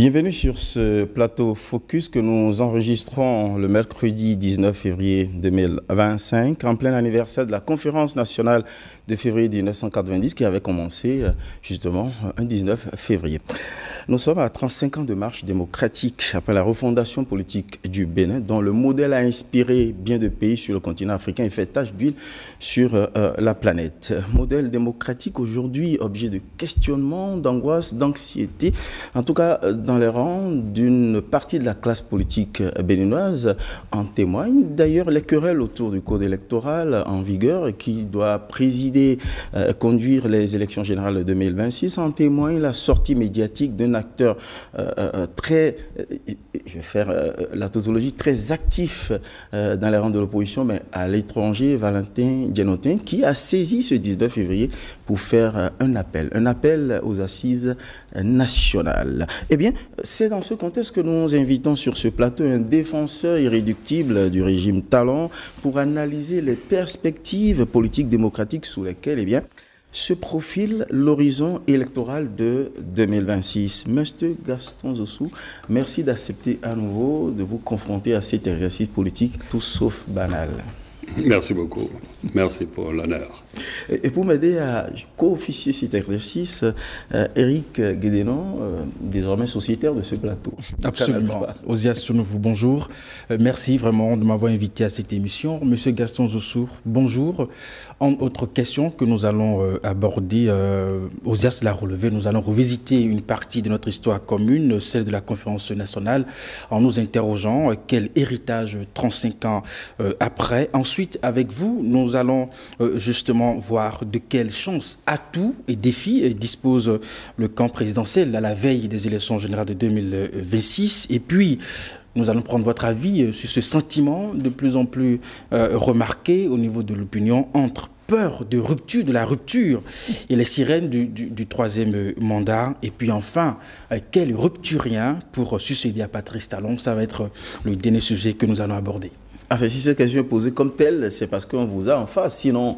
Bienvenue sur ce plateau Focus que nous enregistrons le mercredi 19 février 2025, en plein anniversaire de la conférence nationale de février 1990 qui avait commencé justement un 19 février. Nous sommes à 35 ans de marche démocratique après la refondation politique du Bénin, dont le modèle a inspiré bien de pays sur le continent africain et fait tache d'huile sur la planète. Modèle démocratique aujourd'hui objet de questionnement, d'angoisse, d'anxiété, en tout cas dans les rangs d'une partie de la classe politique béninoise. En témoignent d'ailleurs les querelles autour du code électoral en vigueur qui doit présider, conduire les élections générales de 2026. En témoigne la sortie médiatique d'un acteur très, je vais faire la tautologie, très actif dans les rangs de l'opposition, mais à l'étranger, Valentin Dienotin, qui a saisi ce 19 février pour faire un appel aux assises nationales. Eh bien, c'est dans ce contexte que nous invitons sur ce plateau un défenseur irréductible du régime Talon pour analyser les perspectives politiques démocratiques sous lesquelles, eh bien, se profile l'horizon électoral de 2026. Monsieur Gaston Zossou, merci d'accepter à nouveau de vous confronter à cet exercice politique tout sauf banal. Merci beaucoup. Merci pour l'honneur. Et pour m'aider à co-officier cet exercice, Eric Guédénon, désormais sociétaire de ce plateau. Absolument. Osias Sounouvou, bonjour. Merci vraiment de m'avoir invité à cette émission. Monsieur Gaston Zossou, bonjour. En autre question que nous allons aborder, Osias l'a relevé, nous allons revisiter une partie de notre histoire commune, celle de la conférence nationale, en nous interrogeant quel héritage 35 ans après. Ensuite, avec vous, nous allons justement voir de quelles chances, atouts et défis dispose le camp présidentiel à la veille des élections générales de 2026. Et puis, nous allons prendre votre avis sur ce sentiment de plus en plus remarqué au niveau de l'opinion entre peur de rupture, de la rupture et les sirènes du troisième mandat. Et puis enfin, quel rupturien pour succéder à Patrice Talon? Ça va être le dernier sujet que nous allons aborder. Enfin, si cette question est posée comme telle, c'est parce qu'on vous a en face. Sinon,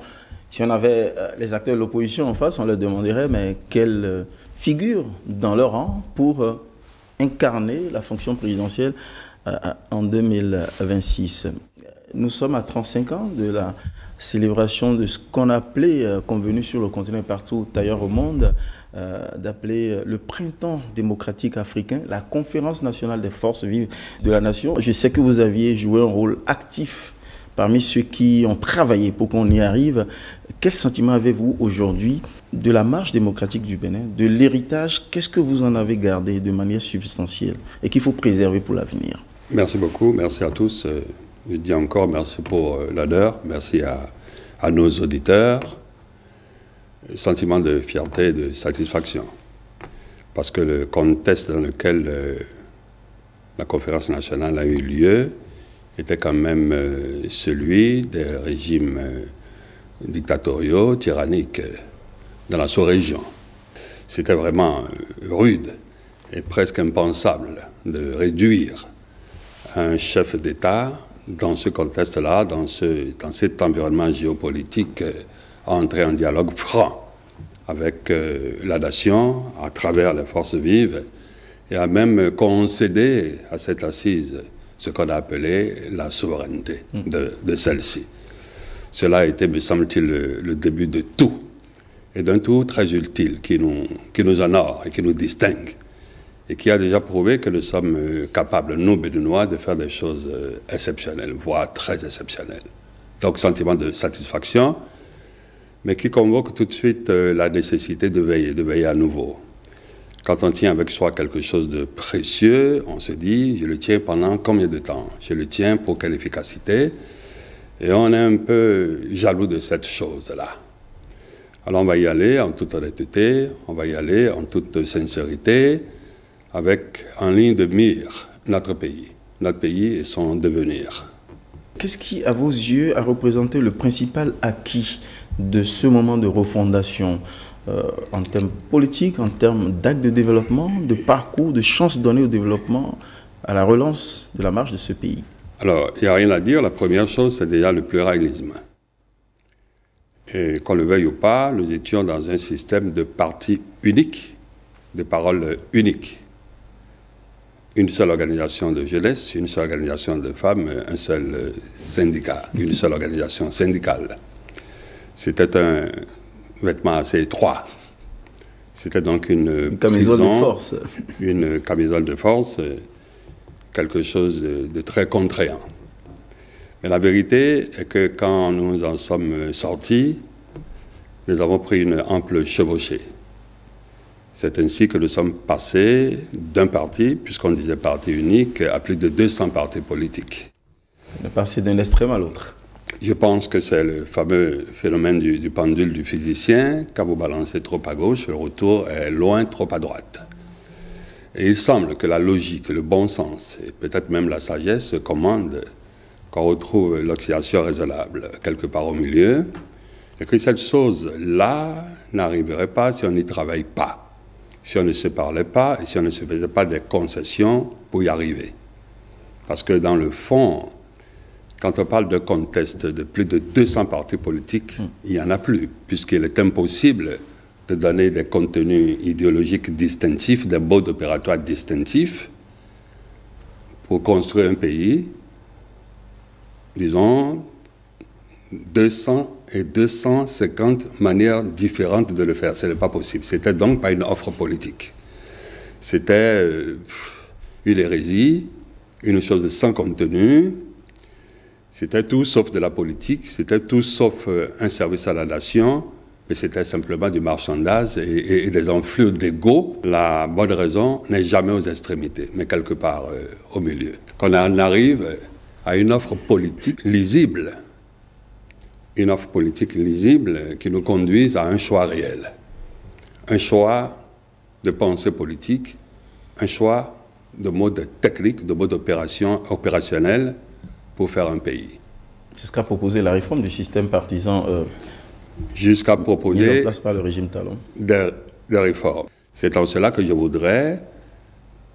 si on avait les acteurs de l'opposition en face, on leur demanderait mais quelle figure dans leur rang pour incarner la fonction présidentielle en 2026. Nous sommes à 35 ans de la célébration de ce qu'on appelait, convenu sur le continent et partout ailleurs au monde, d'appeler le printemps démocratique africain, la conférence nationale des forces vives de la nation. Je sais que vous aviez joué un rôle actif parmi ceux qui ont travaillé pour qu'on y arrive. Quel sentiment avez-vous aujourd'hui de la marche démocratique du Bénin, de l'héritage? Qu'est-ce que vous en avez gardé de manière substantielle et qu'il faut préserver pour l'avenir? Merci beaucoup, merci à tous. Je dis encore merci pour l'honneur, merci à nos auditeurs. Sentiment de fierté et de satisfaction. Parce que le contexte dans lequel la conférence nationale a eu lieu était quand même celui des régimes dictatoriaux, tyranniques dans la sous-région. C'était vraiment rude et presque impensable de réduire un chef d'État dans ce contexte-là, dans cet environnement géopolitique, à entrer en dialogue franc avec la nation à travers les forces vives et à même concéder à cette assise ce qu'on a appelé la souveraineté de celle-ci. Cela a été, me semble-t-il, le début de tout, et d'un tout très utile qui nous honore et qui nous distingue, et qui a déjà prouvé que nous sommes capables, nous, Béninois, de faire des choses exceptionnelles, voire très exceptionnelles. Donc, sentiment de satisfaction, mais qui convoque tout de suite la nécessité de veiller à nouveau. Quand on tient avec soi quelque chose de précieux, on se dit, je le tiens pendant combien de temps? Je le tiens pour quelle efficacité? Et on est un peu jaloux de cette chose-là. Alors on va y aller en toute honnêteté, on va y aller en toute sincérité, avec en ligne de mire notre pays et son devenir. Qu'est-ce qui, à vos yeux, a représenté le principal acquis de ce moment de refondation en termes politiques, en termes d'actes de développement, de parcours, de chances données au développement, à la relance de la marche de ce pays? Alors, il n'y a rien à dire. La première chose, c'est déjà le pluralisme. Et qu'on le veuille ou pas, nous étions dans un système de partis uniques, de paroles uniques. une seule organisation de jeunesse, une seule organisation de femmes, un seul syndicat, une seule organisation syndicale. C'était un vêtement assez étroit. C'était donc une camisole de force. Une camisole de force, quelque chose de très contraignant. Mais la vérité est que quand nous en sommes sortis, nous avons pris une ample chevauchée. C'est ainsi que nous sommes passés d'un parti, puisqu'on disait parti unique, à plus de 200 partis politiques. On est passé d'un extrême à l'autre. Je pense que c'est le fameux phénomène du pendule du physicien. Quand vous balancez trop à gauche, le retour est loin trop à droite. Et il semble que la logique, le bon sens, et peut-être même la sagesse commandent qu'on retrouve l'oscillation raisonnable quelque part au milieu, et que cette chose-là n'arriverait pas si on n'y travaille pas, si on ne se parlait pas et si on ne se faisait pas des concessions pour y arriver. Parce que dans le fond, quand on parle de contest de plus de 200 partis politiques, il n'y en a plus, puisqu'il est impossible de donner des contenus idéologiques distinctifs, des modes opératoires distinctifs pour construire un pays. Disons, 200 et 250 manières différentes de le faire. Ce n'est pas possible. C'était donc pas une offre politique. C'était une hérésie, une chose sans contenu. C'était tout sauf de la politique. C'était tout sauf un service à la nation. Mais c'était simplement du marchandage et des enflures d'ego. La bonne raison n'est jamais aux extrémités, mais quelque part au milieu. Qu'on en arrive à une offre politique lisible. Une offre politique lisible qui nous conduise à un choix réel. Un choix de pensée politique, un choix de mode technique, de mode opérationnel pour faire un pays. C'est ce qu'a proposé la réforme du système partisan jusqu'à proposer mise en place par le régime Talon. Des réformes. C'est en cela que je voudrais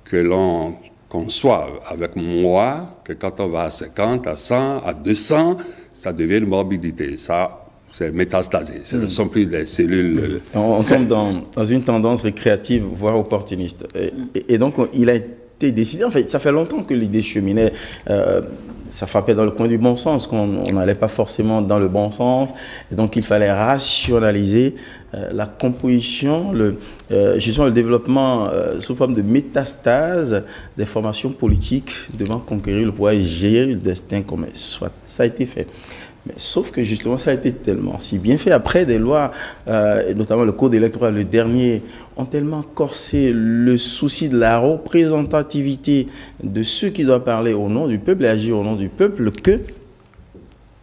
que l'on conçoive avec moi que quand on va à 50, à 100, à 200, ça devient une morbidité. Ça, c'est métastasé. Ce ne sont plus des cellules... On tombe dans une tendance récréative, voire opportuniste. Et donc, il a été décidé, en fait, ça fait longtemps que l'idée cheminait, ça frappait dans le coin du bon sens, qu'on n'allait pas forcément dans le bon sens. Et donc, il fallait rationaliser la composition, justement le développement sous forme de métastase des formations politiques devant conquérir le pouvoir et gérer le destin commun. Soit, ça a été fait. Mais sauf que justement, ça a été tellement si bien fait. Après, des lois, et notamment le code électoral, le dernier, ont tellement corsé le souci de la représentativité de ceux qui doivent parler au nom du peuple et agir au nom du peuple que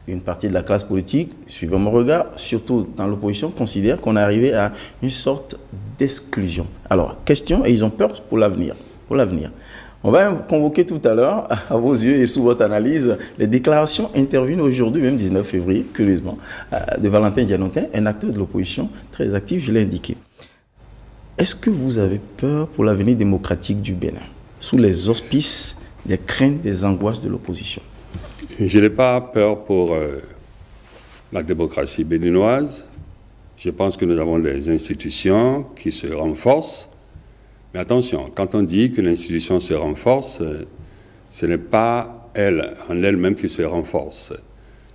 une partie de la classe politique, suivant mon regard, surtout dans l'opposition, considère qu'on est arrivé à une sorte d'exclusion. Alors, question, et ils ont peur pour l'avenir. On va convoquer tout à l'heure, à vos yeux et sous votre analyse, les déclarations intervenues aujourd'hui, même 19 février, curieusement, de Valentin Dianotin, un acteur de l'opposition très actif, je l'ai indiqué. Est-ce que vous avez peur pour l'avenir démocratique du Bénin, sous les auspices des craintes, des angoisses de l'opposition? Je n'ai pas peur pour la démocratie béninoise. Je pense que nous avons des institutions qui se renforcent. Mais attention, quand on dit que l'institution se renforce, ce n'est pas elle, en elle-même, qui se renforce.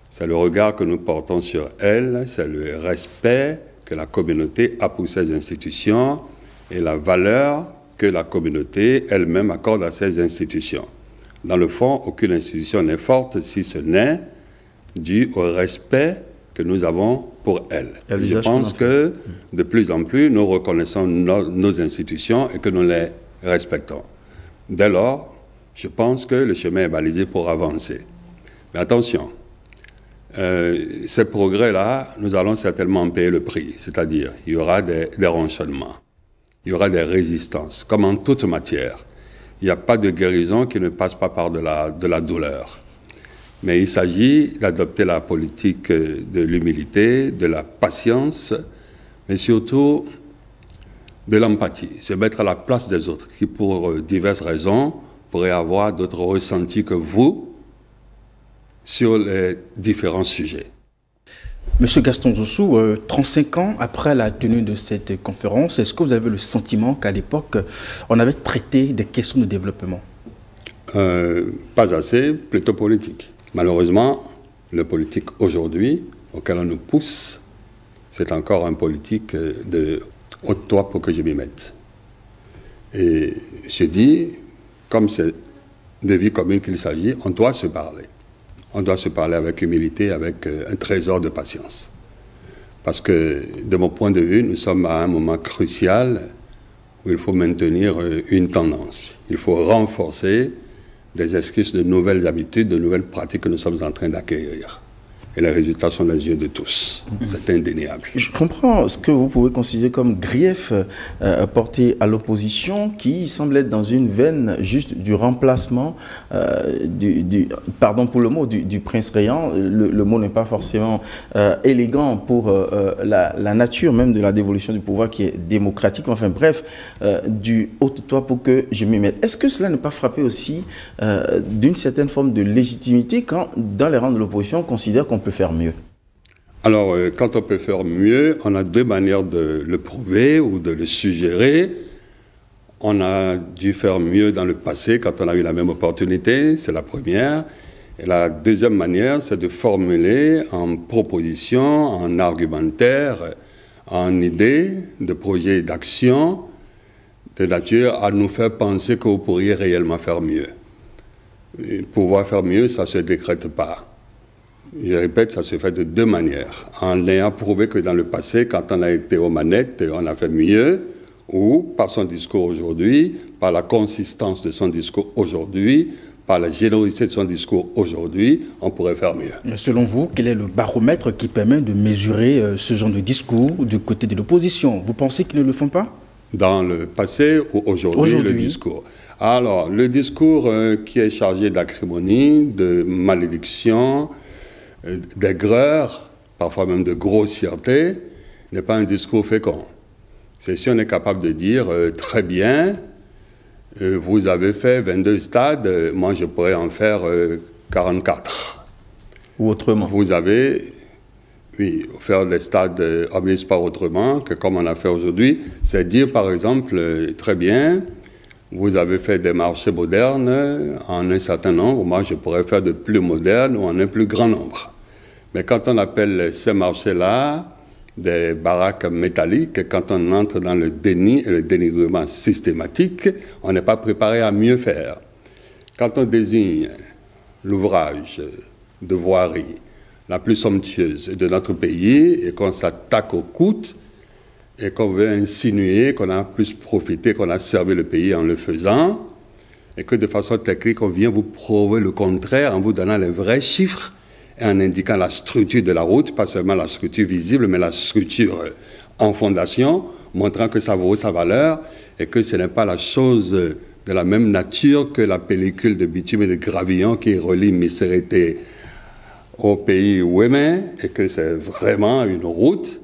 C'est le regard que nous portons sur elle, c'est le respect que la communauté a pour ces institutions et la valeur que la communauté elle-même accorde à ces institutions. Dans le fond, aucune institution n'est forte si ce n'est dû au respect que nous avons pour elle. Je pense que de plus en plus, nous reconnaissons nos institutions et que nous les respectons. Dès lors, je pense que le chemin est balisé pour avancer. Mais attention, ces progrès-là, nous allons certainement en payer le prix. C'est-à-dire, il y aura des ronchonnements, il y aura des résistances, comme en toute matière. Il n'y a pas de guérison qui ne passe pas par de la douleur. Mais il s'agit d'adopter la politique de l'humilité, de la patience, mais surtout de l'empathie. Se mettre à la place des autres qui, pour diverses raisons, pourraient avoir d'autres ressentis que vous sur les différents sujets. Monsieur Gaston Zossou, 35 ans après la tenue de cette conférence, est-ce que vous avez le sentiment qu'à l'époque, on avait traité des questions de développement ? Pas assez, plutôt politique. Malheureusement, le politique aujourd'hui, auquel on nous pousse, c'est encore un politique de « ôte-toi pour que je m'y mette ». Et je dis, comme c'est de vie commune qu'il s'agit, on doit se parler. On doit se parler avec humilité, avec un trésor de patience. Parce que, de mon point de vue, nous sommes à un moment crucial où il faut maintenir une tendance. Il faut renforcer des esquisses de nouvelles habitudes, de nouvelles pratiques que nous sommes en train d'acquérir. Et les résultats sont les yeux de tous. C'est indéniable. Je comprends ce que vous pouvez considérer comme grief porté à l'opposition qui semble être dans une veine juste du remplacement, pardon pour le mot, du prince rayant. Le mot n'est pas forcément élégant pour la nature même de la dévolution du pouvoir qui est démocratique. Enfin bref, du ôte-toi pour que je m'y mette. Est-ce que cela n'est pas frappé aussi d'une certaine forme de légitimité quand, dans les rangs de l'opposition, on considère qu'on peut faire mieux? Alors, quand on peut faire mieux, on a deux manières de le prouver ou de le suggérer. On a dû faire mieux dans le passé quand on a eu la même opportunité, c'est la première. Et la deuxième manière, c'est de formuler en proposition, en argumentaire, en idée, de projet d'action, de nature à nous faire penser que vous pourriez réellement faire mieux. Et pouvoir faire mieux, ça ne se décrète pas. Je répète, ça se fait de deux manières. En ayant prouvé que dans le passé, quand on a été aux manettes, on a fait mieux, ou par son discours aujourd'hui, par la consistance de son discours aujourd'hui, par la générosité de son discours aujourd'hui, on pourrait faire mieux. Mais selon vous, quel est le baromètre qui permet de mesurer ce genre de discours du côté de l'opposition? Vous pensez qu'ils ne le font pas? Dans le passé ou aujourd'hui, le discours? Alors, le discours qui est chargé d'acrimonie, de malédiction, d'aigreur, parfois même de grossièreté, n'est pas un discours fécond. C'est si on est capable de dire très bien, vous avez fait 22 stades, moi je pourrais en faire 44. Ou autrement. Vous avez, oui, faire des stades omnisports autrement que comme on a fait aujourd'hui, c'est dire par exemple très bien, vous avez fait des marchés modernes en un certain nombre, moi je pourrais faire de plus modernes ou en un plus grand nombre. Mais quand on appelle ces marchés-là des baraques métalliques, quand on entre dans le déni et le dénigrement systématique, on n'est pas préparé à mieux faire. Quand on désigne l'ouvrage de voirie la plus somptueuse de notre pays et qu'on s'attaque au coût et qu'on veut insinuer qu'on a plus profité, qu'on a servi le pays en le faisant, et que de façon technique, on vient vous prouver le contraire en vous donnant les vrais chiffres et en indiquant la structure de la route, pas seulement la structure visible, mais la structure en fondation, montrant que ça vaut sa valeur et que ce n'est pas la chose de la même nature que la pellicule de bitume et de gravillon qui relie Missérété au pays ouémen, et que c'est vraiment une route,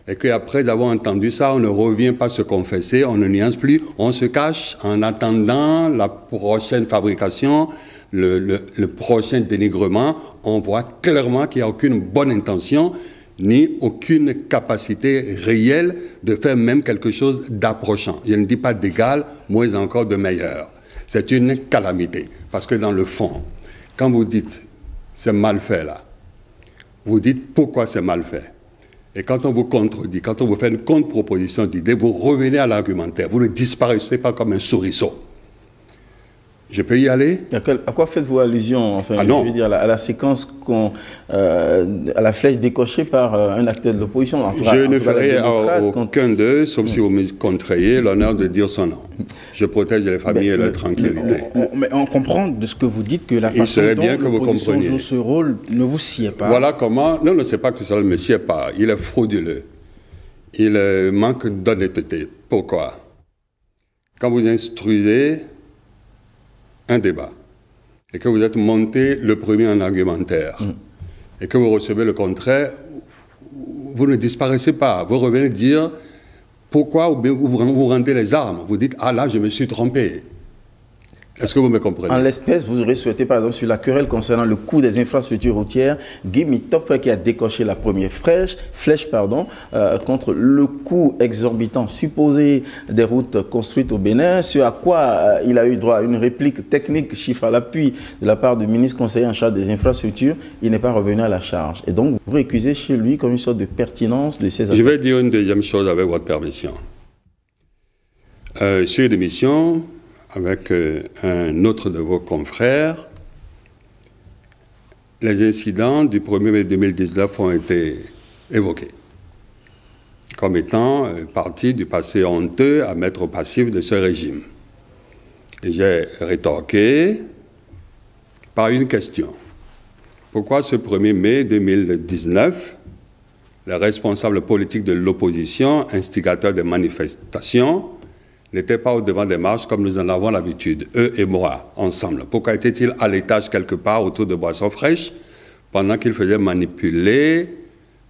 et qu'après avoir entendu ça, on ne revient pas se confesser, on ne nuance plus, on se cache en attendant la prochaine fabrication, le prochain dénigrement. On voit clairement qu'il n'y a aucune bonne intention, ni aucune capacité réelle de faire même quelque chose d'approchant. Je ne dis pas d'égal, moins encore de meilleur. C'est une calamité, parce que dans le fond, quand vous dites c'est mal fait là, vous dites pourquoi c'est mal fait. Et quand on vous contredit, quand on vous fait une contre-proposition d'idées, vous revenez à l'argumentaire, vous ne disparaissez pas comme un souriceau. Je peux y aller? À quoi faites-vous allusion, enfin, je veux dire, à la séquence, à la flèche décochée par un acteur de l'opposition? Je ne ferai à aucun d'eux, sauf si vous me contrariez, l'honneur de dire son nom. Je protège les familles et leur tranquillité. Mais on comprend de ce que vous dites que la façon dont l'opposition joue ce rôle ne vous sied pas. Voilà comment... Non, c'est pas que ça ne me sied pas. Il est frauduleux. Il manque d'honnêteté. Pourquoi? Quand vous instruisez un débat, et que vous êtes monté le premier en argumentaire, et que vous recevez le contraire, vous ne disparaissez pas. Vous revenez dire pourquoi vous rendez les armes. Vous dites, ah là, je me suis trompé. Est-ce que vous me comprenez? En l'espèce, vous aurez souhaité, par exemple, sur la querelle concernant le coût des infrastructures routières, Guy Mitop qui a décoché la première flèche contre le coût exorbitant supposé des routes construites au Bénin, ce à quoi il a eu droit à une réplique technique, chiffre à l'appui, de la part du ministre conseiller en charge des infrastructures. Il n'est pas revenu à la charge. Et donc, vous récusez chez lui comme une sorte de pertinence de ces aspects. Je vais dire une deuxième chose avec votre permission. Sur l'émission, avec un autre de vos confrères, les incidents du 1er mai 2019 ont été évoqués comme étant partie du passé honteux à mettre au passif de ce régime. Et j'ai rétorqué par une question. Pourquoi ce 1er mai 2019, les responsables politiques de l'opposition, instigateurs des manifestations, n'étaient pas au devant des marches comme nous en avons l'habitude, eux et moi, ensemble? Pourquoi étaient-ils à l'étage quelque part autour de boissons fraîches pendant qu'ils faisaient manipuler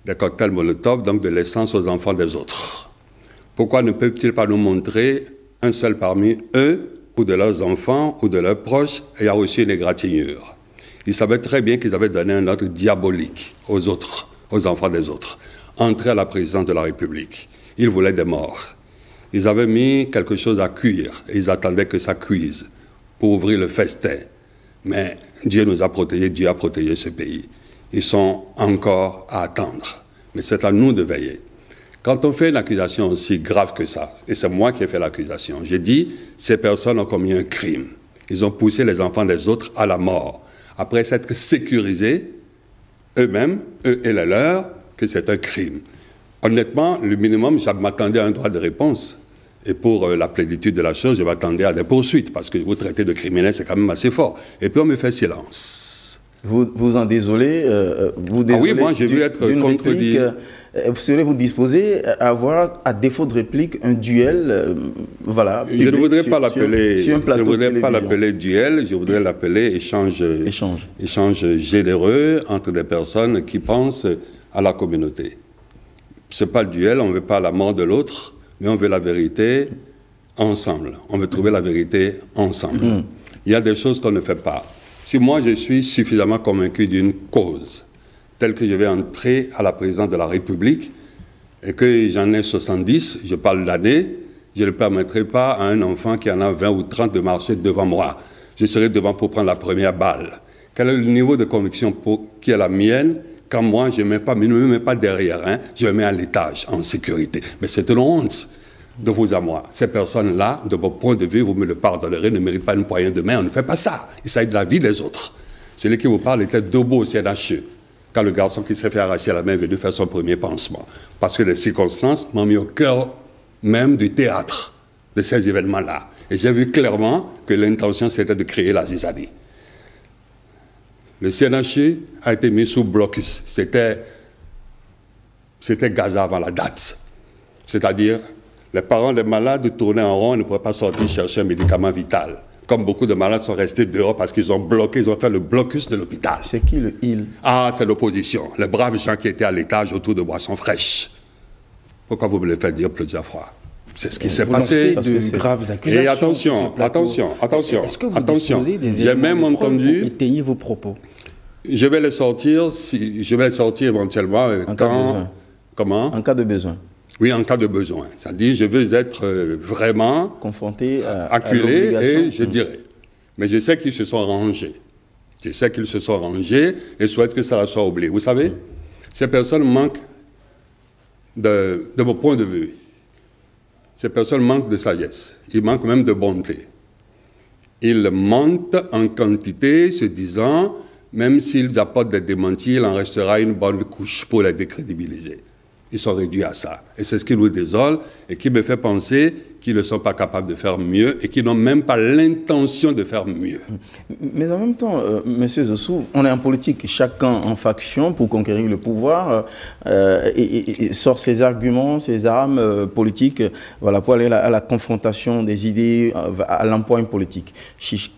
des cocktails Molotov, donc de l'essence aux enfants des autres? Pourquoi ne peuvent-ils pas nous montrer un seul parmi eux ou de leurs enfants ou de leurs proches ayant reçu une égratignure? Ils savaient très bien qu'ils avaient donné un ordre diabolique aux autres, aux enfants des autres. Entrer à la présidence de la République. Ils voulaient des morts. Ils avaient mis quelque chose à cuire et ils attendaient que ça cuise pour ouvrir le festin. Mais Dieu nous a protégés, Dieu a protégé ce pays. Ils sont encore à attendre. Mais c'est à nous de veiller. Quand on fait une accusation aussi grave que ça, et c'est moi qui ai fait l'accusation, j'ai dit, ces personnes ont commis un crime. Ils ont poussé les enfants des autres à la mort. Après s'être sécurisés, eux-mêmes, eux et les leurs, que c'est un crime. Honnêtement, le minimum, je m'attendais à un droit de réponse. Et pour la plénitude de la chose, je m'attendais à des poursuites, parce que vous traitez de criminels, c'est quand même assez fort. Et puis on me fait silence. Vous en désolez, vous désolez. Ah oui, moi j'ai vu être contredit. Serez-vous disposé à avoir, à défaut de réplique, un duel, voilà. Je ne voudrais pas l'appeler. Je ne voudrais pas l'appeler duel. Je voudrais l'appeler échange généreux entre des personnes qui pensent à la communauté. Ce n'est pas le duel. On ne veut pas la mort de l'autre, mais on veut la vérité ensemble. On veut trouver la vérité ensemble. Il y a des choses qu'on ne fait pas. Si moi je suis suffisamment convaincu d'une cause, telle que je vais entrer à la présidence de la République, et que j'en ai 70, je parle d'années, je ne permettrai pas à un enfant qui en a 20 ou 30 de marcher devant moi. Je serai devant pour prendre la première balle. Quel est le niveau de conviction qui est la mienne quand moi je ne me mets pas derrière, hein, je me mets à l'étage, en sécurité. Mais c'est une honte de vous à moi. Ces personnes-là, de vos points de vue, vous me le pardonnerez, ne méritent pas une poignée de main. On ne fait pas ça. Il s'agit de la vie des autres. Celui qui vous parle était debout au CNHE quand le garçon qui s'est fait arracher la main est venu faire son premier pansement. Parce que les circonstances m'ont mis au cœur même du théâtre de ces événements-là. Et j'ai vu clairement que l'intention, c'était de créer la zizanie. Le CNHE a été mis sous blocus. C'était Gaza avant la date. C'est-à-dire, les parents des malades tournaient en rond et ne pouvaient pas sortir chercher un médicament vital. Comme beaucoup de malades sont restés dehors parce qu'ils ont bloqué, ils ont fait le blocus de l'hôpital. C'est qui le il? Ah, c'est l'opposition. Les braves gens qui étaient à l'étage autour de boissons fraîches. Pourquoi vous me le faites dire plusieurs fois? C'est ce qui s'est passé. De graves accusations. Et attention. Est-ce que vous disposez des éléments de preuve pour étayer vos propos? Je vais les sortir, éventuellement Comment? En cas de besoin. Oui, en cas de besoin. C'est-à-dire, je veux être vraiment confronté à acculé et je dirais. Mais je sais qu'ils se sont rangés. Je sais qu'ils se sont rangés et souhaite que ça soit oublié. Vous savez, ces personnes manquent de mon point de vue. Ces personnes manquent de sagesse. Ils manquent même de bonté. Ils mentent en quantité, se disant, même s'ils apportent des démentis, il en restera une bonne couche pour les décrédibiliser. Ils sont réduits à ça. Et c'est ce qui nous désole et qui me fait penser qu'ils ne sont pas capables de faire mieux et qu'ils n'ont même pas l'intention de faire mieux. Mais en même temps, Monsieur Zossou, on est en politique, chacun en faction pour conquérir le pouvoir et sort ses arguments, ses armes politiques voilà, pour aller à la confrontation des idées, à l'emploi politique.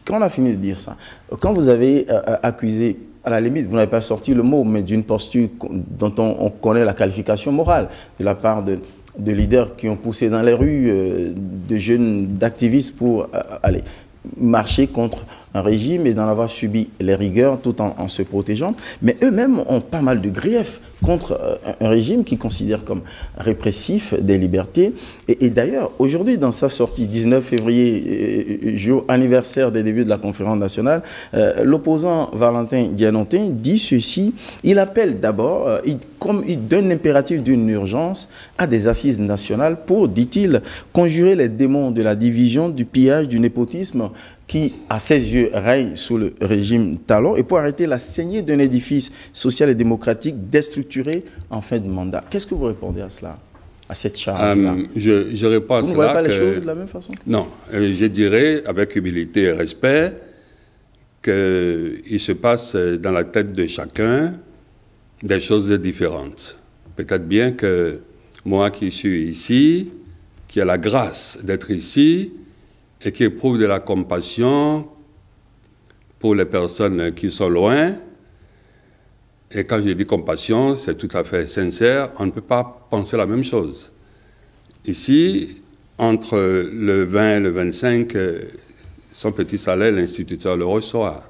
Quand on a fini de dire ça, quand vous avez accusé, à la limite, vous n'avez pas sorti le mot, mais d'une posture dont on connaît la qualification morale de la part de leaders qui ont poussé dans les rues, de jeunes, d'activistes pour aller. marcher contre un régime et d'en avoir subi les rigueurs tout en se protégeant. Mais eux-mêmes ont pas mal de griefs contre un régime qui considère comme répressif des libertés. Et d'ailleurs, aujourd'hui, dans sa sortie, 19 février, jour anniversaire des débuts de la conférence nationale, l'opposant Valentin Dianontin dit ceci. Il appelle d'abord, comme il donne l'impératif d'une urgence à des assises nationales pour, dit-il, conjurer les démons de la division, du pillage, du népotisme qui, à ses yeux, règne sous le régime Talon, et pour arrêter la saignée d'un édifice social et démocratique déstructuré en fin de mandat. Qu'est-ce que vous répondez à cela, à cette charge-là? Je réponds à cela. Vous ne voyez pas les choses de la même façon? Non, je dirais, avec humilité et respect, qu'il se passe dans la tête de chacun des choses différentes. Peut-être bien que moi qui suis ici, qui ai la grâce d'être ici, et qui éprouve de la compassion pour les personnes qui sont loin. Et quand je dis compassion, c'est tout à fait sincère, on ne peut pas penser la même chose. Ici, entre le 20 et le 25, son petit salaire, l'instituteur le reçoit.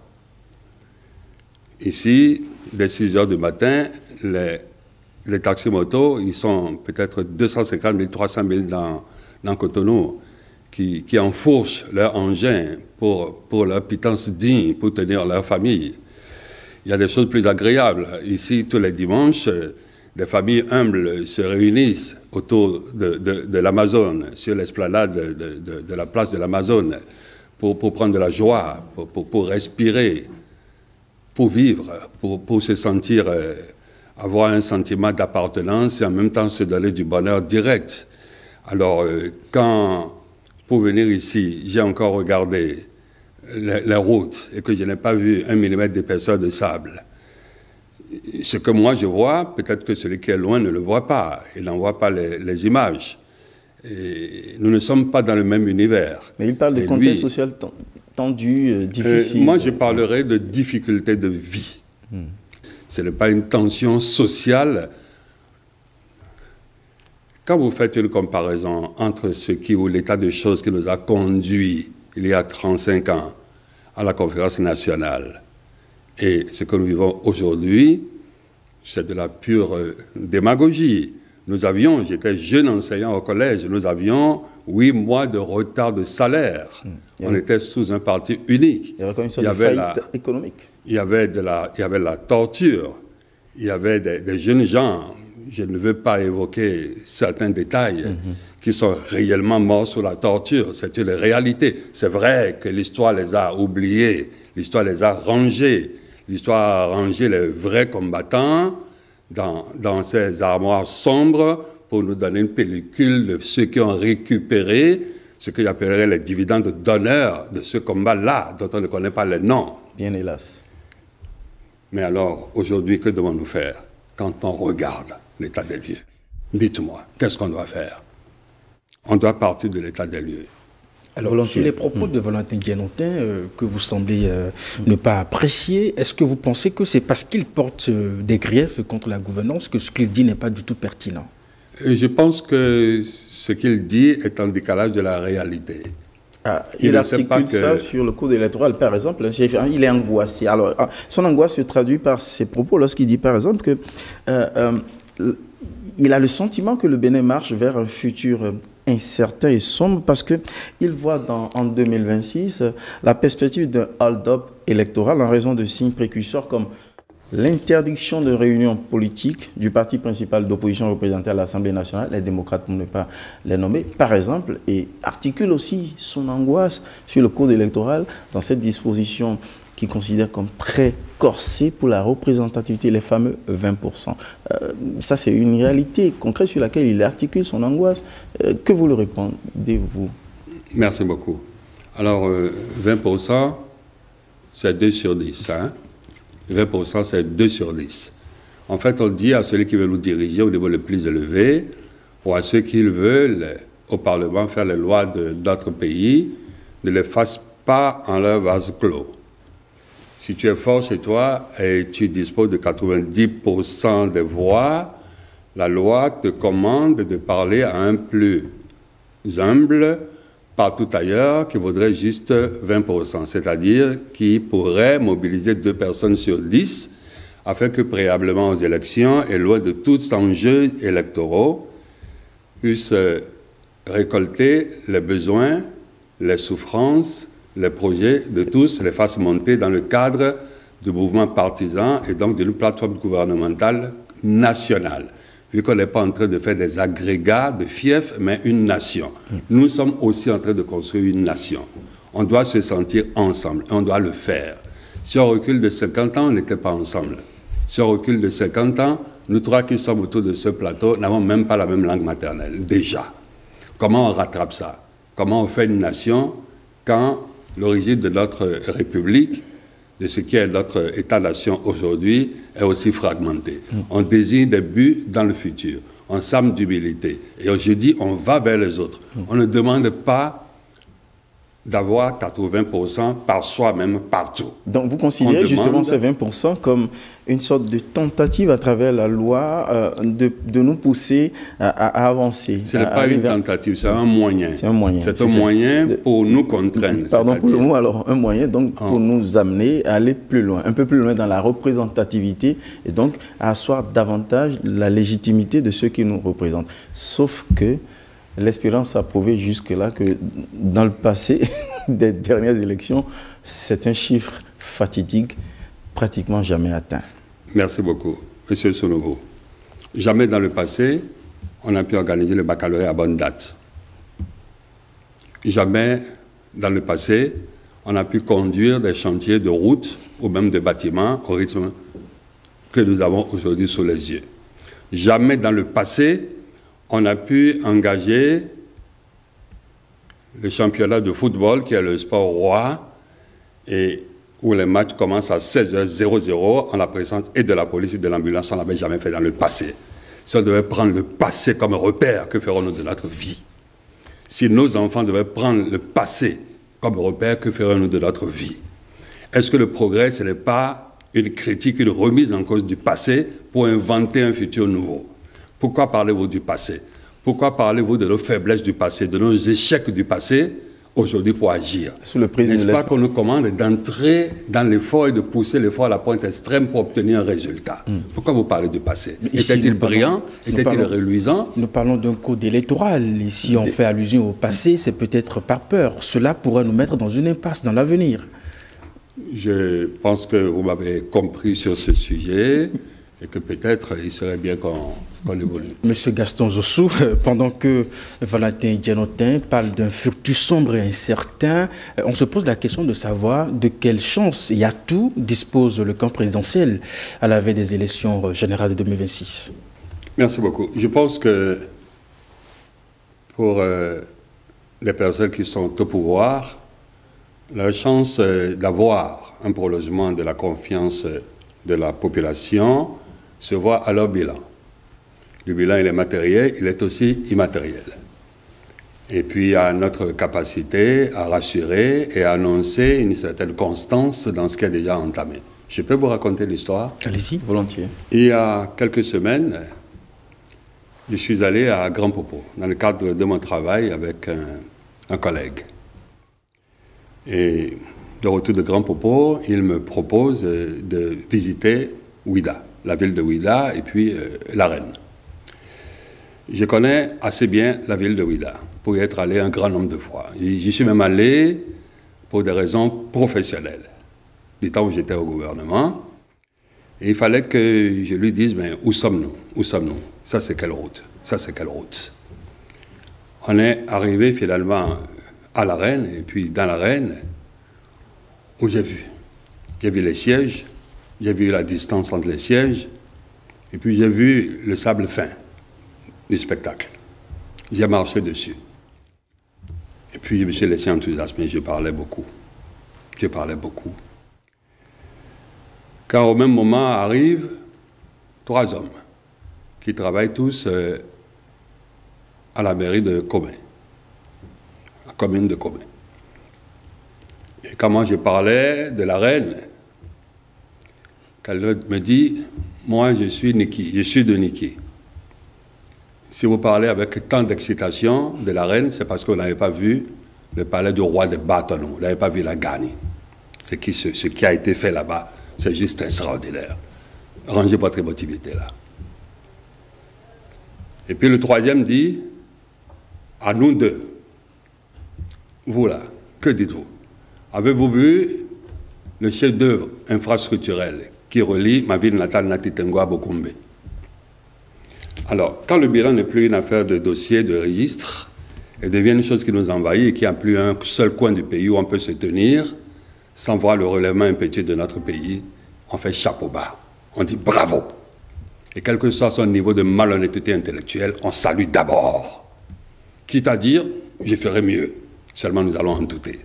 Ici, dès 6 heures du matin, les taxis-motos, ils sont peut-être 250 000, 300 000 dans Cotonou, qui enfourchent leur engin pour leur pitance digne, pour tenir leur famille. Il y a des choses plus agréables. Ici, tous les dimanches, des familles humbles se réunissent autour de l'Amazone, sur l'esplanade de la place de l'Amazone, pour prendre de la joie, pour respirer, pour vivre, pour se sentir, avoir un sentiment d'appartenance et en même temps se donner du bonheur direct. Alors, quand, pour venir ici, j'ai encore regardé les routes et que je n'ai pas vu 1 millimètre d'épaisseur de sable, ce que moi je vois, peut-être que celui qui est loin ne le voit pas, il n'en voit pas les images. Et nous ne sommes pas dans le même univers. Mais il parle de contexte social tendu, difficile. Moi, je parlerai de difficultés de vie. Ce n'est pas une tension sociale. Quand vous faites une comparaison entre ce qui, ou l'état de choses qui nous a conduit il y a 35 ans à la conférence nationale et ce que nous vivons aujourd'hui, c'est de la pure démagogie. Nous avions, j'étais jeune enseignant au collège, nous avions 8 mois de retard de salaire. On était sous un parti unique. Il y avait comme une sorte de faillite économique. Il y avait la torture. Il y avait des jeunes gens, je ne veux pas évoquer certains détails, qui sont réellement morts sous la torture. C'est une réalité. C'est vrai que l'histoire les a oubliés, l'histoire les a rangés. L'histoire a rangé les vrais combattants dans ces armoires sombres pour nous donner une pellicule de ceux qui ont récupéré ce que j'appellerais les dividendes d'honneur de ce combat-là, dont on ne connaît pas les noms. Bien hélas. Mais alors, aujourd'hui, que devons-nous faire quand on regarde l'état des lieux? Dites-moi, qu'est-ce qu'on doit faire? On doit partir de l'état des lieux. Alors, sur les propos de Valentin Dianontin que vous semblez ne pas apprécier, est-ce que vous pensez que c'est parce qu'il porte des griefs contre la gouvernance que ce qu'il dit n'est pas du tout pertinent? Je pense que ce qu'il dit est en décalage de la réalité. Il articule ça sur le code électoral, par exemple. Il est angoissé. Alors, son angoisse se traduit par ses propos lorsqu'il dit, par exemple, que il a le sentiment que le Bénin marche vers un futur incertain et sombre parce qu'il voit en 2026 la perspective d'un hold-up électoral en raison de signes précurseurs comme l'interdiction de réunions politiques du parti principal d'opposition représenté à l'Assemblée nationale, les démocrates pour ne pas les nommer, par exemple, et articule aussi son angoisse sur le code électoral dans cette disposition qu'il considère comme très corsée pour la représentativité, les fameux 20%. Ça, c'est une réalité concrète sur laquelle il articule son angoisse. Que vous le répondez-vous? Merci beaucoup. Alors, 20%, c'est 2 sur 10, hein? 20%, c'est 2 sur 10. En fait, on dit à celui qui veut nous diriger au niveau le plus élevé, ou à ceux qui veulent, au Parlement, faire les lois de notre pays, ne les fassent pas en leur vase clos. Si tu es fort chez toi et tu disposes de 90% des voix, la loi te commande de parler à un plus humble partout ailleurs qui vaudrait juste 20%, c'est-à-dire qui pourrait mobiliser 2 personnes sur 10 afin que préalablement aux élections et loin de tout enjeu électoraux puissent récolter les besoins, les souffrances, les projets de tous, les fassent monter dans le cadre du mouvement partisan et donc d'une plateforme gouvernementale nationale. Vu qu'on n'est pas en train de faire des agrégats de fiefs, mais une nation. Nous sommes aussi en train de construire une nation. On doit se sentir ensemble, et on doit le faire. Si on recule de 50 ans, on n'était pas ensemble. Si on recule de 50 ans, nous 3 qui sommes autour de ce plateau n'avons même pas la même langue maternelle, déjà. Comment on rattrape ça? Comment on fait une nation quand l'origine de notre République, de ce qui est notre État-nation aujourd'hui, est aussi fragmentée? On désigne des buts dans le futur. On s'arme d'humilité. Et je dis, on va vers les autres. On ne demande pas d'avoir 80% par soi-même partout. Donc vous considérez justement ces 20% comme une sorte de tentative à travers la loi de nous pousser à avancer. Ce n'est pas une tentative, c'est un moyen. C'est un moyen. C'est un moyen pour nous contraindre. Pardon pour le mot, alors un moyen donc pour nous amener à aller plus loin, un peu plus loin dans la représentativité et donc à asseoir davantage la légitimité de ceux qui nous représentent. Sauf que l'expérience a prouvé jusque-là que dans le passé des dernières élections, c'est un chiffre fatidique pratiquement jamais atteint. Merci beaucoup, M. Sonogo. Jamais dans le passé, on a pu organiser le baccalauréat à bonne date. Jamais dans le passé, on a pu conduire des chantiers de routes ou même de bâtiments au rythme que nous avons aujourd'hui sous les yeux. Jamais dans le passé, on a pu engager le championnat de football, qui est le sport roi, et où les matchs commencent à 16h00 en la présence et de la police et de l'ambulance. On n'avait jamais fait dans le passé. Si on devait prendre le passé comme repère, que ferons-nous de notre vie? Si nos enfants devaient prendre le passé comme repère, que ferons-nous de notre vie? Est-ce que le progrès, ce n'est pas une critique, une remise en cause du passé pour inventer un futur nouveau? Pourquoi parlez-vous du passé? Pourquoi parlez-vous de nos faiblesses du passé, de nos échecs du passé, aujourd'hui pour agir? N'est-ce pas qu'on nous commande d'entrer dans l'effort et de pousser l'effort à la pointe extrême pour obtenir un résultat? Pourquoi vous parlez du passé? Était-il brillant? Était-il reluisant? Nous parlons d'un code électoral. Et si on fait allusion au passé, c'est peut-être par peur. Cela pourrait nous mettre dans une impasse dans l'avenir. Je pense que vous m'avez compris sur ce sujet et que peut-être il serait bien qu'on évolue. Monsieur Gaston Zossou, pendant que Valentin Dianotin parle d'un futur sombre et incertain, on se pose la question de savoir de quelle chance et atout dispose le camp présidentiel à la veille des élections générales de 2026. Merci beaucoup. Je pense que pour les personnes qui sont au pouvoir, la chance d'avoir un prolongement de la confiance de la population se voit à leur bilan. Le bilan, il est matériel, il est aussi immatériel. Et puis, à notre capacité à rassurer et à annoncer une certaine constance dans ce qui est déjà entamé. Je peux vous raconter l'histoire? Allez-y, volontiers. Il y a quelques semaines, je suis allé à Grand Popo, dans le cadre de mon travail avec un collègue. Et de retour de Grand Popo, il me propose de visiter Ouida, la ville de Ouida et puis l'arène. Je connais assez bien la ville de Ouida pour y être allé un grand nombre de fois. J'y suis même allé pour des raisons professionnelles, du temps où j'étais au gouvernement. Et il fallait que je lui dise, mais où sommes-nous? Où sommes-nous? Ça, c'est quelle route? Ça, c'est quelle route? On est arrivé finalement à l'arène, et puis dans l'arène, où j'ai vu les sièges, j'ai vu la distance entre les sièges, et puis j'ai vu le sable fin du spectacle. J'ai marché dessus. Et puis je me suis laissé enthousiasmer, je parlais beaucoup. Je parlais beaucoup. Quand au même moment arrivent 3 hommes qui travaillent tous à la mairie de Comé, la commune de Comé. Et quand je parlais de la reine, qu'elle me dit, moi je suis Niki, je suis de Niki. Si vous parlez avec tant d'excitation de la reine, c'est parce que vous n'avez pas vu le palais du roi de Bâtonneau. Vous n'avez pas vu la gagne. Ce qui a été fait là-bas, c'est juste extraordinaire. Rangez votre émotivité là. Et puis le troisième dit, à nous deux, vous là, que dites-vous? Avez-vous vu le chef-d'œuvre infrastructurel qui relie ma ville natale Natitengo à Bokumbe? Alors, quand le bilan n'est plus une affaire de dossier, de registre, et devient une chose qui nous envahit et qui n'a plus un seul coin du pays où on peut se tenir sans voir le relèvement impétueux de notre pays, on fait chapeau bas. On dit bravo. Et quel que soit son niveau de malhonnêteté intellectuelle, on salue d'abord. Quitte à dire, je ferai mieux. Seulement nous allons en douter.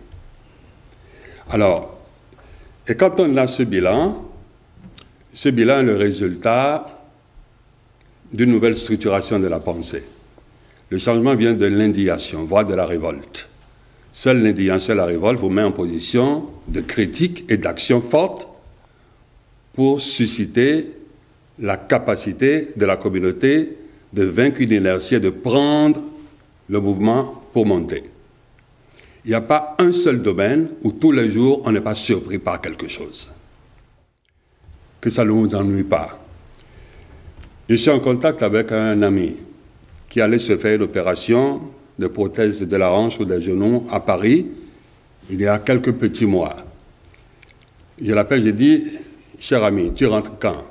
Alors, et quand on a ce bilan est le résultat d'une nouvelle structuration de la pensée. Le changement vient de l'indignation, voire de la révolte. Seule l'indignation et la révolte vous met en position de critique et d'action forte pour susciter la capacité de la communauté de vaincre une inertie et de prendre le mouvement pour monter. Il n'y a pas un seul domaine où tous les jours on n'est pas surpris par quelque chose. Que ça ne nous ennuie pas. Je suis en contact avec un ami qui allait se faire une opération de prothèse de la hanche ou des genoux à Paris il y a quelques petits mois. Je l'appelle, je dis, cher ami, tu rentres quand?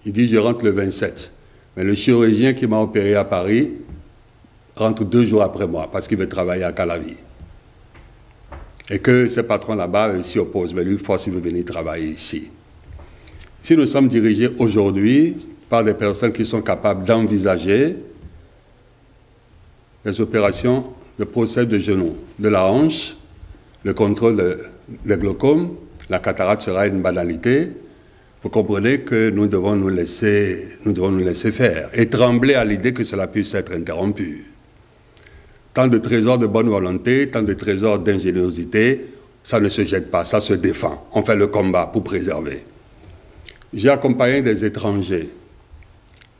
Il dit, je rentre le 27. Mais le chirurgien qui m'a opéré à Paris rentre 2 jours après moi parce qu'il veut travailler à Calavi. Et que ses patrons là-bas s'y opposent, mais lui, force, il veut venir travailler ici. Si nous sommes dirigés aujourd'hui par des personnes qui sont capables d'envisager les opérations de prothèse de genou, de la hanche, le contrôle des glaucomes, la cataracte sera une banalité. Vous comprenez que nous devons nous laisser faire et trembler à l'idée que cela puisse être interrompu. Tant de trésors de bonne volonté, tant de trésors d'ingéniosité, ça ne se jette pas, ça se défend. On fait le combat pour préserver. J'ai accompagné des étrangers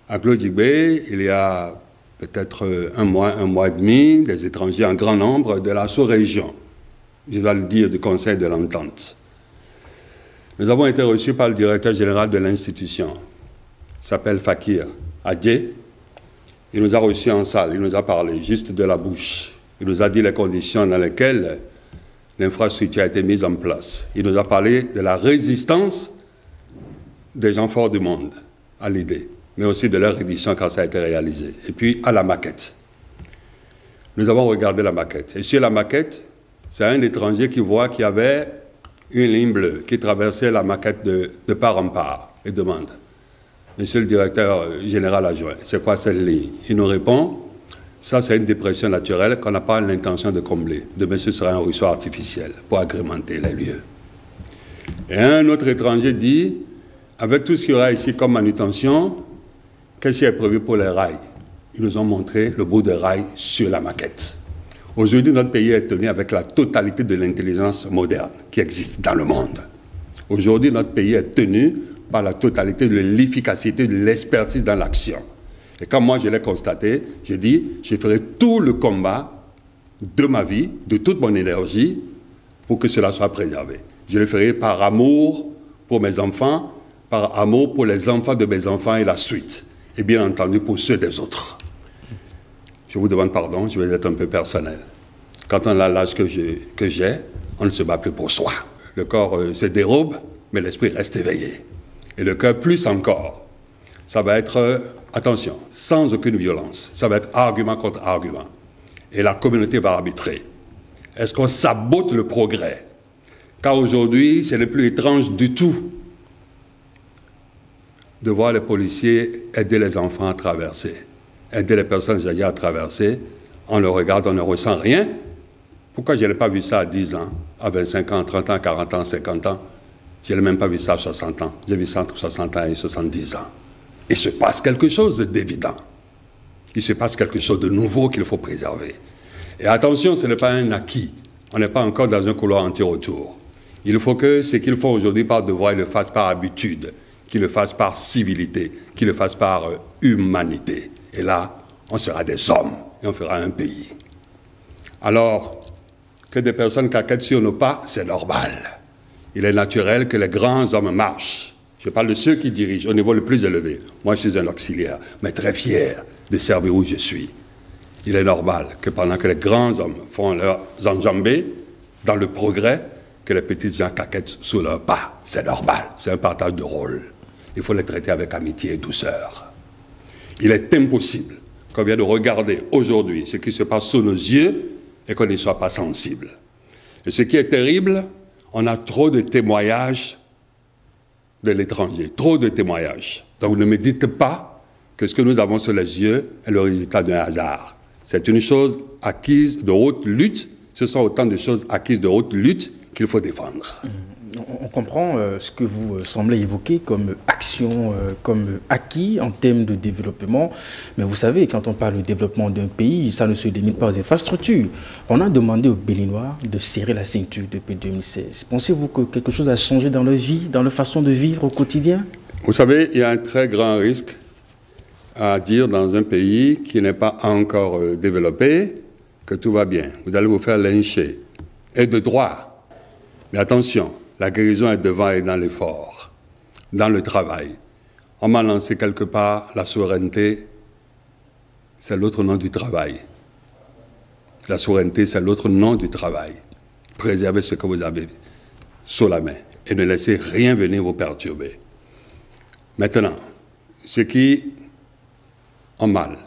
à Glodjibé, il y a peut-être un mois et demi, des étrangers en grand nombre de la sous-région, je dois le dire, du Conseil de l'Entente. Nous avons été reçus par le directeur général de l'institution, il s'appelle Fakir Adjé. Il nous a reçus en salle, il nous a parlé juste de la bouche. Il nous a dit les conditions dans lesquelles l'infrastructure a été mise en place. Il nous a parlé de la résistance des gens forts du monde à l'idée, mais aussi de leur édition quand ça a été réalisé. Et puis à la maquette. Nous avons regardé la maquette. Et sur la maquette, c'est un étranger qui voit qu'il y avait une ligne bleue qui traversait la maquette de part en part et demande, Monsieur le directeur général adjoint, c'est quoi cette ligne? Il nous répond, ça c'est une dépression naturelle qu'on n'a pas l'intention de combler. Demain ce sera un ruisseau artificiel pour agrémenter les lieux. Et un autre étranger dit, avec tout ce qu'il y aura ici comme manutention, qu'est-ce qui est prévu pour les rails? Ils nous ont montré le bout des rails sur la maquette. Aujourd'hui, notre pays est tenu avec la totalité de l'intelligence moderne qui existe dans le monde. Aujourd'hui, notre pays est tenu par la totalité de l'efficacité, de l'expertise dans l'action. Et quand moi je l'ai constaté, j'ai dit, je ferai tout le combat de ma vie, de toute mon énergie, pour que cela soit préservé. Je le ferai par amour pour mes enfants, par amour pour les enfants de mes enfants et la suite. Et bien entendu pour ceux des autres. Je vous demande pardon, je vais être un peu personnel. Quand on a l'âge que j'ai, on ne se bat plus pour soi. Le corps se dérobe, mais l'esprit reste éveillé. Et le cœur plus encore. Ça va être, attention, sans aucune violence. Ça va être argument contre argument. Et la communauté va arbitrer. Est-ce qu'on sabote le progrès? Car aujourd'hui, ce n'est plus étrange du tout de voir les policiers aider les enfants à traverser, aider les personnes âgées à traverser. On le regarde, on ne ressent rien. Pourquoi je n'ai pas vu ça à 10 ans, à 25 ans, 30 ans, 40 ans, 50 ans? Je n'ai même pas vu ça à 60 ans. J'ai vu ça entre 60 ans et 70 ans. Il se passe quelque chose d'évident. Il se passe quelque chose de nouveau qu'il faut préserver. Et attention, ce n'est pas un acquis. On n'est pas encore dans un couloir anti-retour. Il faut que ce qu'il faut aujourd'hui par devoir, il le fasse par habitude, qu'il le fasse par civilité, qu'il le fasse par humanité. Et là, on sera des hommes et on fera un pays. Alors, que des personnes caquettent sur nos pas, c'est normal. Il est naturel que les grands hommes marchent. Je parle de ceux qui dirigent au niveau le plus élevé. Moi, je suis un auxiliaire, mais très fier de servir où je suis. Il est normal que pendant que les grands hommes font leurs enjambées dans le progrès, que les petites gens caquettent sous leurs pas. C'est normal, c'est un partage de rôle. Il faut les traiter avec amitié et douceur. Il est impossible qu'on vienne de regarder aujourd'hui ce qui se passe sous nos yeux et qu'on n'y soit pas sensible. Et ce qui est terrible, on a trop de témoignages de l'étranger, trop de témoignages. Donc ne me dites pas que ce que nous avons sur les yeux est le résultat d'un hasard. C'est une chose acquise de haute lutte, ce sont autant de choses acquises de haute lutte qu'il faut défendre. On comprend ce que vous semblez évoquer comme action, comme acquis en termes de développement. Mais vous savez, quand on parle de développement d'un pays, ça ne se limite pas aux infrastructures. On a demandé aux Béninois de serrer la ceinture depuis 2016. Pensez-vous que quelque chose a changé dans leur vie, dans leur façon de vivre au quotidien? Vous savez, il y a un très grand risque à dire dans un pays qui n'est pas encore développé que tout va bien. Vous allez vous faire lyncher. Et de droit. Mais attention, la guérison est devant et dans l'effort, dans le travail. On m'a lancé quelque part la souveraineté, c'est l'autre nom du travail. La souveraineté, c'est l'autre nom du travail. Préservez ce que vous avez sous la main et ne laissez rien venir vous perturber. Maintenant, ceux qui ont mal,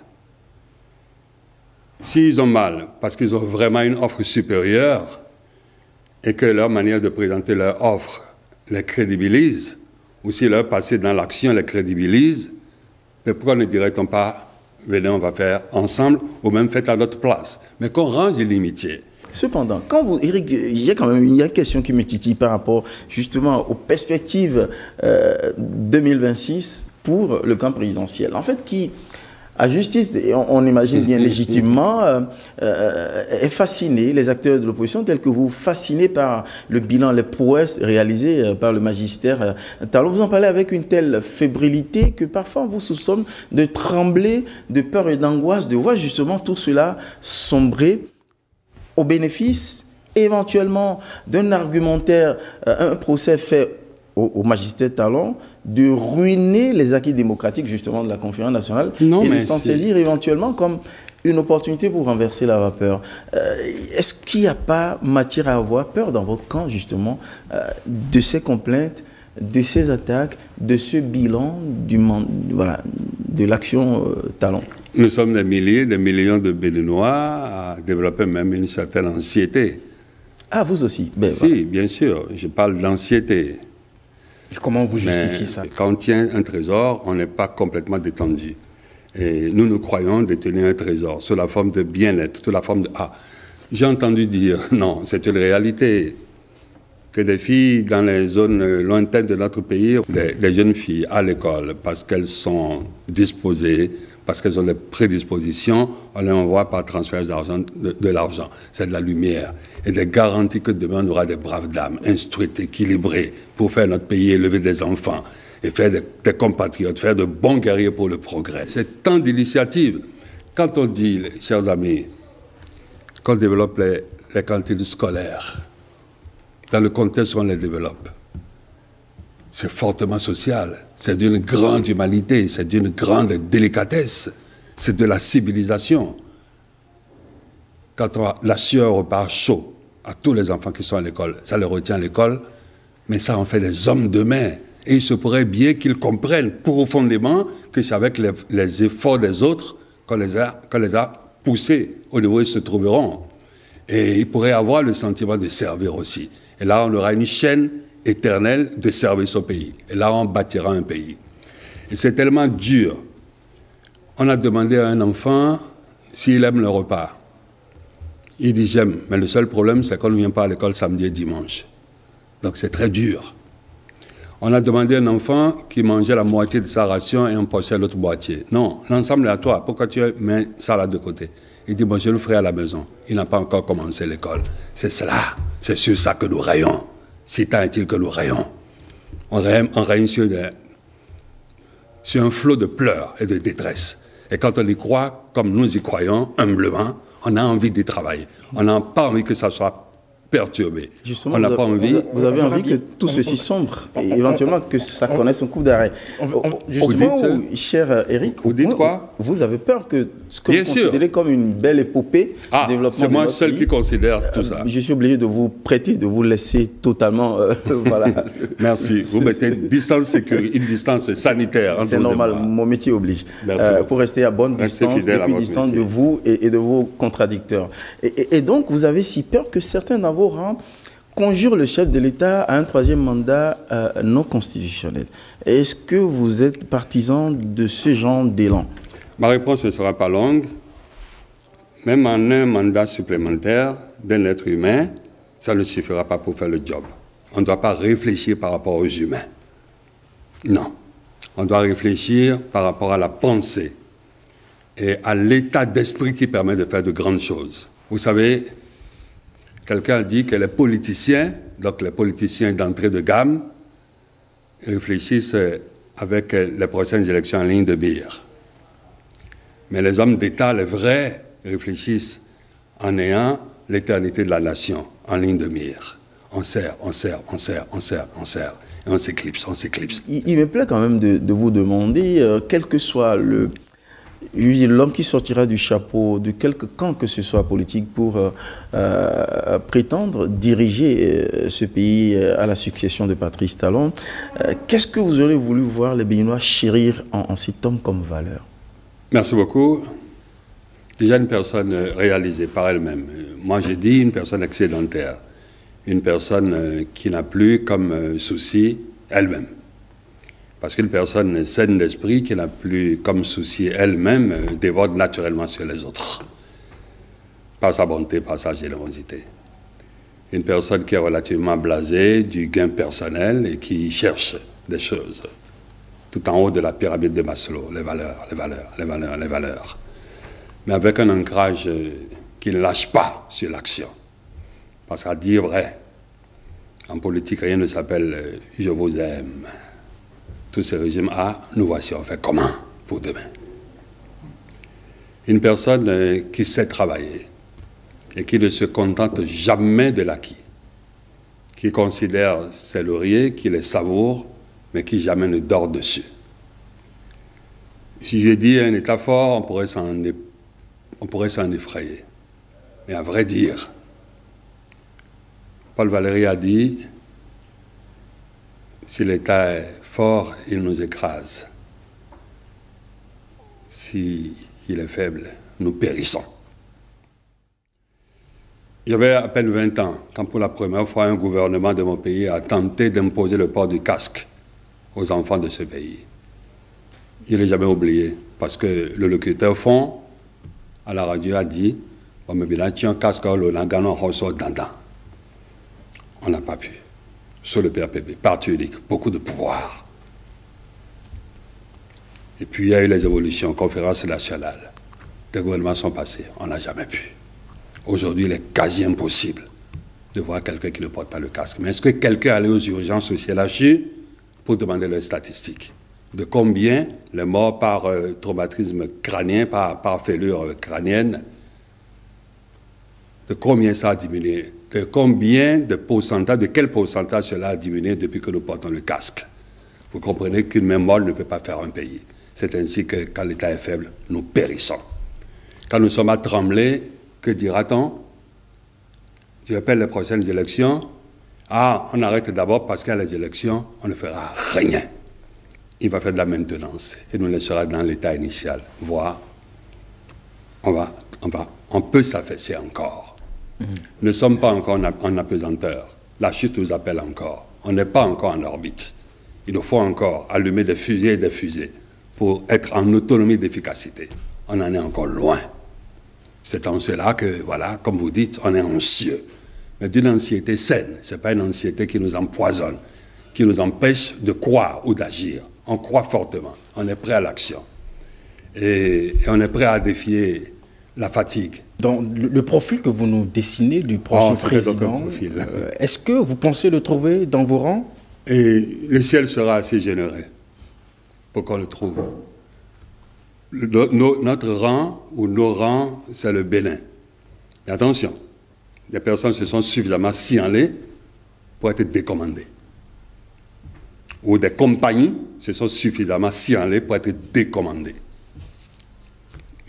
s'ils ont mal parce qu'ils ont vraiment une offre supérieure, et que leur manière de présenter leur offre les crédibilise, ou si leur passé dans l'action les crédibilise, mais pourquoi ne dirait-on pas, venez, on va faire ensemble, ou même faites à notre place, mais qu'on range l'inimitié. Cependant, quand vous, Eric, il y a quand même une question qui me titille par rapport justement aux perspectives 2026 pour le camp présidentiel. En fait, qui, à justice, on imagine bien légitimement, est fasciné, les acteurs de l'opposition tels que vous, fascinés par le bilan, les prouesses réalisées par le magistère Talon. Vous en parlez avec une telle fébrilité que parfois on vous soupçonne de trembler, de peur et d'angoisse, de voir justement tout cela sombrer au bénéfice éventuellement d'un argumentaire, un procès fait au magistère Talon, de ruiner les acquis démocratiques justement de la conférence nationale et de s'en saisir éventuellement comme une opportunité pour renverser la vapeur. Est-ce qu'il n'y a pas matière à avoir peur dans votre camp justement de ces complaintes, de ces attaques, de ce bilan de l'action Talon? Nous sommes des milliers, des millions de Béninois à développer même une certaine anxiété. Ah, vous aussi? Si, bien sûr, je parle d'anxiété. Comment vous justifiez ça? Quand on tient un trésor, on n'est pas complètement détendu. Et nous croyons détenir un trésor sous la forme de bien-être, sous la forme de... Ah, j'ai entendu dire, non, c'est une réalité, que des filles dans les zones lointaines de notre pays, des jeunes filles à l'école, parce qu'elles sont disposées, parce qu'elles ont des prédispositions, on les envoie par transfert de l'argent. C'est de la lumière. Et des garanties que demain on aura des braves dames, instruites, équilibrées, pour faire notre pays, élever des enfants, et faire des compatriotes, faire de bons guerriers pour le progrès. C'est tant d'initiatives. Quand on dit, chers amis, qu'on développe les cantines scolaires, dans le contexte où on les développe, c'est fortement social, c'est d'une grande humanité, c'est d'une grande délicatesse, c'est de la civilisation. Quand la sueur repart chaud à tous les enfants qui sont à l'école, ça les retient à l'école, mais ça en fait des hommes de main. Et il se pourrait bien qu'ils comprennent profondément que c'est avec les efforts des autres qu'on les a poussés au niveau où ils se trouveront. Et ils pourraient avoir le sentiment de servir aussi. Et là, on aura une chaîne éternelle de service au pays. Et là, on bâtira un pays. Et c'est tellement dur. On a demandé à un enfant s'il aime le repas. Il dit j'aime, mais le seul problème, c'est qu'on ne vient pas à l'école samedi et dimanche. Donc c'est très dur. On a demandé à un enfant qui mangeait la moitié de sa ration et empochait l'autre moitié. Non, l'ensemble est à toi. Pourquoi tu mets ça là de côté? Il dit, bon, je le ferai à la maison. Il n'a pas encore commencé l'école. C'est cela. C'est sur ça que nous rayons. Si tant est-il que nous rayons. On règne sur un flot de pleurs et de détresse. Et quand on y croit, comme nous y croyons, humblement, on a envie d'y travailler. On n'a pas envie que ça soit perturbé. Justement, on n'a pas envie. Vous avez envie que tout ceci sombre et éventuellement que ça connaisse un coup d'arrêt. Justement, cher Eric, vous dites quoi? Vous avez peur que ce que vous considérez comme une belle épopée du développement c'est moi seul qui considère tout ça. Je suis obligé de vous prêter, de vous laisser totalement. Voilà. Merci. Vous mettez une distance sanitaire. C'est normal, mon métier oblige. Pour rester à bonne distance, équidistance de vous et de vos contradicteurs. Et donc, vous avez si peur que certains dans vos rangs conjurent le chef de l'État à un troisième mandat non constitutionnel. Est-ce que vous êtes partisan de ce genre d'élan? Ma réponse ne sera pas longue. Même en un mandat supplémentaire d'un être humain, ça ne suffira pas pour faire le job. On ne doit pas réfléchir par rapport aux humains. Non. On doit réfléchir par rapport à la pensée et à l'état d'esprit qui permet de faire de grandes choses. Vous savez, quelqu'un a dit que les politiciens, donc les politiciens d'entrée de gamme, réfléchissent avec les prochaines élections en ligne de mire. Mais les hommes d'État, les vrais, réfléchissent en ayant l'éternité de la nation en ligne de mire. On serre, on serre, on serre, on serre, on serre. Et on s'éclipse, on s'éclipse. Il me plaît quand même de vous demander, quel que soit l'homme qui sortira du chapeau de quelque camp que ce soit politique pour prétendre diriger ce pays à la succession de Patrice Talon, qu'est-ce que vous auriez voulu voir les Béninois chérir en cet homme comme valeur? Merci beaucoup. Déjà une personne réalisée par elle-même. Moi j'ai dit une personne excédentaire. Une personne qui n'a plus comme souci elle-même. Parce qu'une personne saine d'esprit qui n'a plus comme souci elle-même dévore naturellement sur les autres. Par sa bonté, par sa générosité. Une personne qui est relativement blasée du gain personnel et qui cherche des choses. Tout en haut de la pyramide de Maslow, les valeurs, les valeurs, les valeurs, les valeurs. Mais avec un ancrage qui ne lâche pas sur l'action. Parce qu'à dire vrai, en politique, rien ne s'appelle « je vous aime ». Tous ces régimes, nous voici, on fait comment pour demain? Une personne qui sait travailler et qui ne se contente jamais de l'acquis, qui considère ses lauriers, qui les savoure, mais qui jamais ne dort dessus. Si je dis un État fort, on pourrait s'en effrayer. Mais à vrai dire, Paul Valéry a dit, si l'État est fort, il nous écrase. Si il est faible, nous périssons. J'avais à peine 20 ans, quand pour la première fois un gouvernement de mon pays a tenté d'imposer le port du casque aux enfants de ce pays. Je ne l'ai jamais oublié, parce que le locuteur fond, à la radio, a dit, on n'a pas pu. Sur le PRPP, parti unique, beaucoup de pouvoir. Et puis il y a eu les évolutions, conférences nationales. Des gouvernements sont passés, on n'a jamais pu. Aujourd'hui, il est quasi impossible de voir quelqu'un qui ne porte pas le casque. Mais est-ce que quelqu'un allait aux urgences au CLHU pour demander leurs statistiques? De combien les morts par traumatisme crânien, par fêlure crânienne, de combien ça a diminué? De combien de pourcentage, de quel pourcentage cela a diminué depuis que nous portons le casque? Vous comprenez qu'une main molle ne peut pas faire un pays. C'est ainsi que quand l'État est faible, nous périssons. Quand nous sommes à trembler, que dira-t-on? Je appelle les prochaines élections. On arrête d'abord parce qu'à les élections, on ne fera rien. Il va faire de la maintenance et nous laissera dans l'état initial. Voire, on peut s'affaisser encore. Nous ne sommes pas encore en apesanteur. La chute nous appelle encore. On n'est pas encore en orbite. Il nous faut encore allumer des fusées et des fusées pour être en autonomie d'efficacité. On en est encore loin. C'est en cela que, voilà, comme vous dites, on est anxieux. Mais d'une anxiété saine. Ce n'est pas une anxiété qui nous empoisonne, qui nous empêche de croire ou d'agir. On croit fortement. On est prêt à l'action. Et on est prêt à défier la fatigue. Dans le profil que vous nous dessinez du prochain président, est-ce que vous pensez le trouver dans vos rangs? Et le ciel sera assez généreux pour qu'on le trouve. Notre rang ou nos rangs, c'est le Bénin. Et attention, des personnes se sont suffisamment signalées pour être décommandées. Ou des compagnies se sont suffisamment signalées pour être décommandées.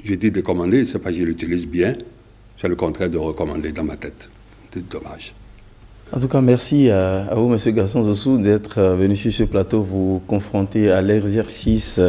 Je dis décommander, c'est pas que je l'utilise bien, c'est le contraire de recommander dans ma tête. C'est dommage. En tout cas, merci à vous, M. Gaston Zossou, d'être venu sur ce plateau vous confronter à l'exercice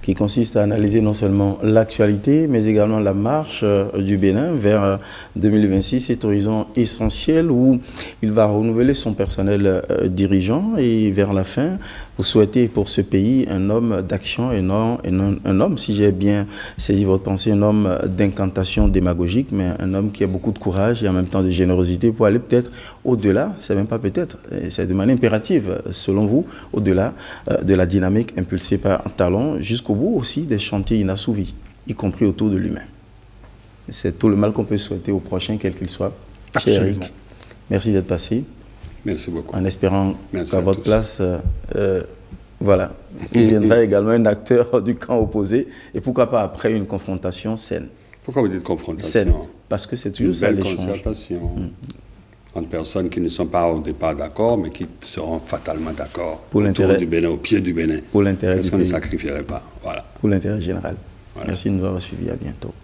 qui consiste à analyser non seulement l'actualité, mais également la marche du Bénin vers 2026, cet horizon essentiel où il va renouveler son personnel dirigeant et vers la fin, vous souhaitez pour ce pays un homme d'action et non un homme, si j'ai bien saisi votre pensée, un homme d'incantation démagogique, mais un homme qui a beaucoup de courage et en même temps de générosité pour aller peut-être au-delà, c'est même pas peut-être, c'est de manière impérative, selon vous, au-delà de la dynamique impulsée par Talon, jusqu'au bout aussi des chantiers inassouvis, y compris autour de l'humain. C'est tout le mal qu'on peut souhaiter au prochain, quel qu'il soit. Cher Eric, merci d'être passé. Merci beaucoup. En espérant qu'à votre place, voilà, il viendra également un acteur du camp opposé, et pourquoi pas après une confrontation saine. Pourquoi vous dites confrontation? Saine, parce que c'est toujours ça l'échange. Concertation entre personnes qui ne sont pas au départ d'accord, mais qui seront fatalement d'accord autour du Bénin, au pied du Bénin. Pour l'intérêt du pays. Parce qu'on ne sacrifierait pas. Voilà. Pour l'intérêt général. Voilà. Merci de nous avoir suivis. À bientôt.